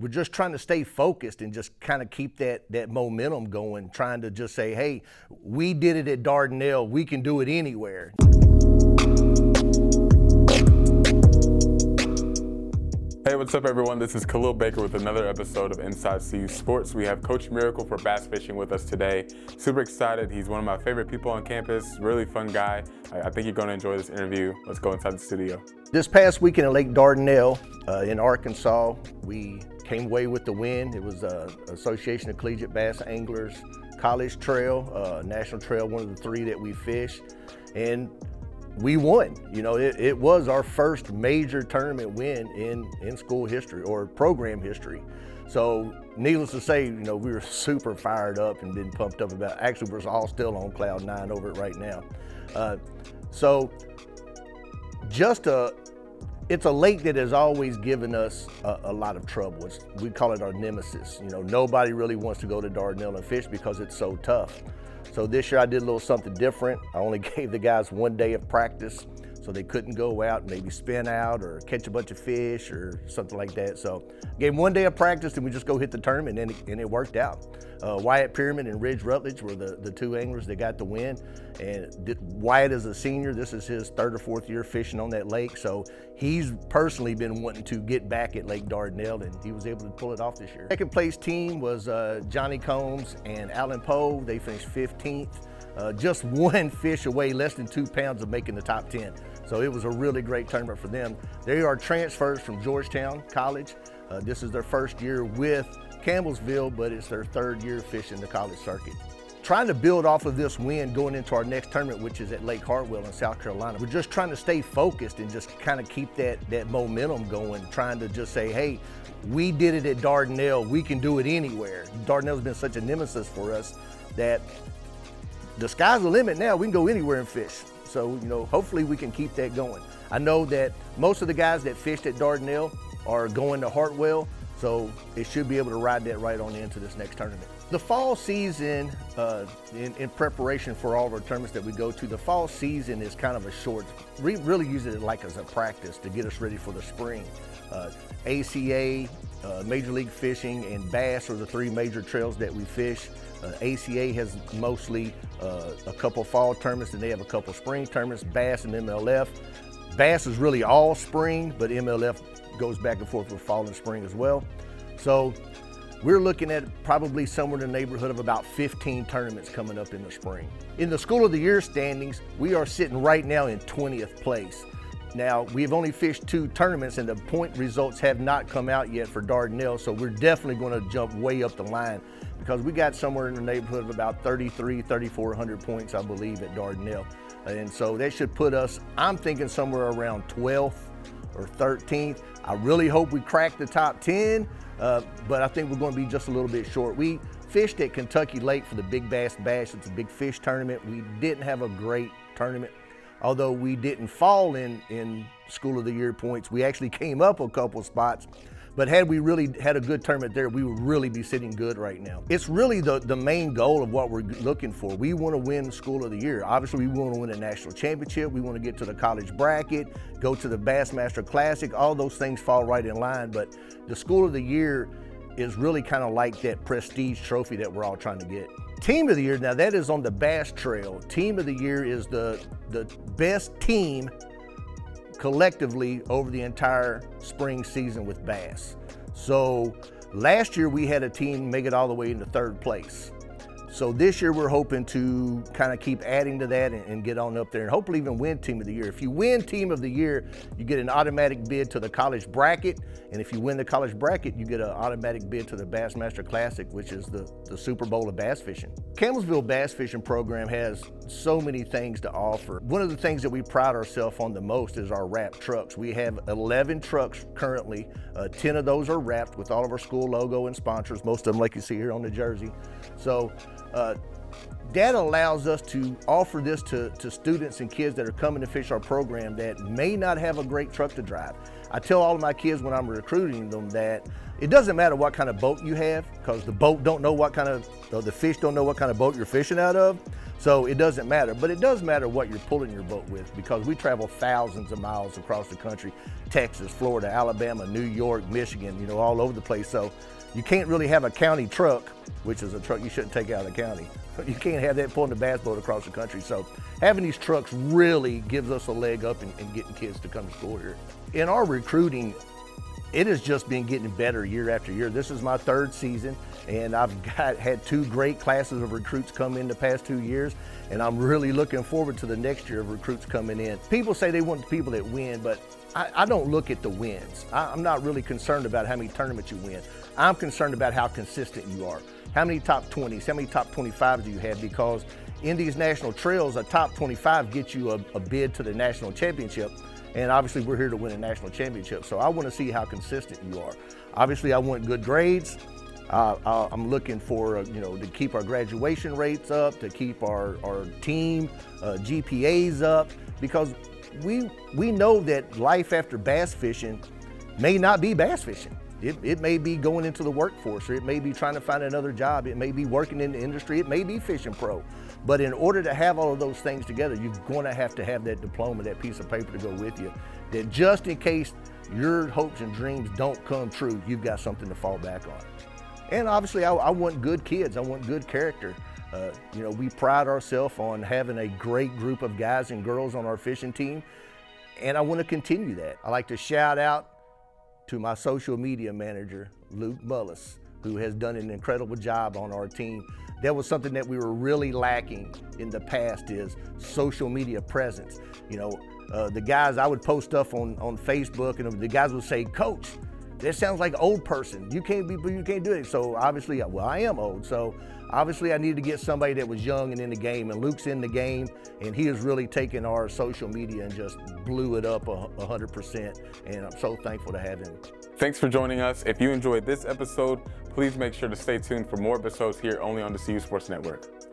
we're just trying to stay focused and just kind of keep that momentum going, trying to just say, hey, we did it at Dardanelle, we can do it anywhere. Hey, what's up everyone? This is Khalil Baker with another episode of Inside CU Sports. We have Coach Miracle for bass fishing with us today. Super excited. He's one of my favorite people on campus, really fun guy. I think you're gonna enjoy this interview. Let's go inside the studio. This past weekend at Lake Dardanelle in Arkansas, we came away with the win. It was Association of Collegiate Bass Anglers College Trail, National Trail, one of the three that we fished. And we won. You know, it was our first major tournament win in school history or program history. So needless to say, you know, we were super fired up and been pumped up about it. Actually, we're all still on cloud nine over it right now. It's a lake that has always given us a lot of trouble. We call it our nemesis. You know, nobody really wants to go to Dardanelle and fish because it's so tough. So this year I did a little something different. I only gave the guys 1 day of practice so they couldn't go out and maybe spin out or catch a bunch of fish or something like that. So gave them 1 day of practice and we just go hit the tournament and it worked out. Wyatt Pyramid and Ridge Rutledge were the two anglers that got the win. And Wyatt is a senior. This is his third or fourth year fishing on that lake. So he's personally been wanting to get back at Lake Dardanelle and he was able to pull it off this year. Second place team was Johnny Combs and Alan Poe. They finished 15th. Just one fish away, less than 2 pounds of making the top 10. So it was a really great tournament for them. They are transfers from Georgetown College. This is their first year with Campbellsville, but it's their third year fishing the college circuit. Trying to build off of this win going into our next tournament, which is at Lake Hartwell in South Carolina. We're just trying to stay focused and just kind of keep that momentum going, trying to just say, hey, we did it at Dardanelle, we can do it anywhere. Dardanelle's been such a nemesis for us that the sky's the limit now. We can go anywhere and fish. So, you know, hopefully we can keep that going. I know that most of the guys that fished at Dardanelle are going to Hartwell, so it should be able to ride that right on into this next tournament. The fall season, in preparation for all of our tournaments that we go to, the fall season is kind of a short, we really use it like as a practice to get us ready for the spring. ACA, Major League Fishing, and bass are the three major trails that we fish. ACA has mostly a couple fall tournaments and they have a couple spring tournaments, bass and MLF. Bass is really all spring, but MLF goes back and forth with fall and spring as well. So we're looking at probably somewhere in the neighborhood of about 15 tournaments coming up in the spring. In the School of the Year standings, we are sitting right now in 20th place. Now, we've only fished 2 tournaments and the point results have not come out yet for Dardanelle, so we're definitely going to jump way up the line because we got somewhere in the neighborhood of about 3,400 points, I believe, at Dardanelle. And so that should put us, I'm thinking somewhere around 12th or 13th. I really hope we crack the top 10, but I think we're going to be just a little bit short. We fished at Kentucky Lake for the Big Bass Bash. It's a big fish tournament. We didn't have a great tournament. Although we didn't fall in School of the Year points, we actually came up a couple spots. But had we really had a good tournament there, we would really be sitting good right now. It's really the main goal of what we're looking for. We want to win School of the Year. Obviously, we want to win a national championship. We want to get to the college bracket, go to the Bassmaster Classic. All those things fall right in line. But the School of the Year is really kind of like that prestige trophy that we're all trying to get. Team of the Year, now that is on the Bass Trail. Team of the Year is the best team collectively over the entire spring season with bass. So last year we had a team make it all the way into 3rd place. So this year we're hoping to kind of keep adding to that and get on up there and hopefully even win Team of the Year. If you win Team of the Year, you get an automatic bid to the college bracket. And if you win the college bracket, you get an automatic bid to the Bassmaster Classic, which is the Super Bowl of bass fishing. Campbellsville Bass Fishing Program has so many things to offer. One of the things that we pride ourselves on the most is our wrapped trucks. We have 11 trucks currently. 10 of those are wrapped with all of our school logo and sponsors, most of them like you see here on the jersey. So that allows us to offer this to students and kids that are coming to fish our program that may not have a great truck to drive. I tell all of my kids when I'm recruiting them that It doesn't matter what kind of boat you have, because the boat don't know what kind of, the fish don't know what kind of boat you're fishing out of. So it doesn't matter, but it does matter what you're pulling your boat with, because we travel thousands of miles across the country, Texas, Florida, Alabama, New York, Michigan, all over the place. So you can't really have a county truck, which is a truck you shouldn't take out of the county. You can't have that pulling the bass boat across the country. So having these trucks really gives us a leg up in getting kids to come to school here. In our recruiting, it has just been getting better year after year. This is my 3rd season, and I've had 2 great classes of recruits come in the past 2 years, and I'm really looking forward to the next year of recruits coming in. People say they want the people that win, but I don't look at the wins. I'm not really concerned about how many tournaments you win. I'm concerned about how consistent you are. How many top 20s, how many top 25s do you have? Because in these national trails, a top 25 gets you a bid to the national championship. And obviously we're here to win a national championship. So I want to see how consistent you are. Obviously I want good grades. I'm looking for, to keep our graduation rates up, to keep our team GPAs up, because we know that life after bass fishing may not be bass fishing. It may be going into the workforce, or it may be trying to find another job. It may be working in the industry. It may be fishing pro. But in order to have all of those things together, you're going to have that diploma, that piece of paper to go with you, that just in case your hopes and dreams don't come true, you've got something to fall back on. And obviously I want good kids. I want good character. We pride ourselves on having a great group of guys and girls on our fishing team, and I want to continue that. I like to shout out to my social media manager, Luke Mullis, who has done an incredible job on our team. That was something that we were really lacking in the past, is social media presence. The guys, I would post stuff on Facebook, and the guys would say, "Coach, that sounds like old person. You can't do it." So obviously, I am old. So obviously I needed to get somebody that was young and in the game, and Luke's in the game, and he has really taken our social media and just blew it up 100%. And I'm so thankful to have him. Thanks for joining us. If you enjoyed this episode, please make sure to stay tuned for more episodes here only on the CU Sports Network.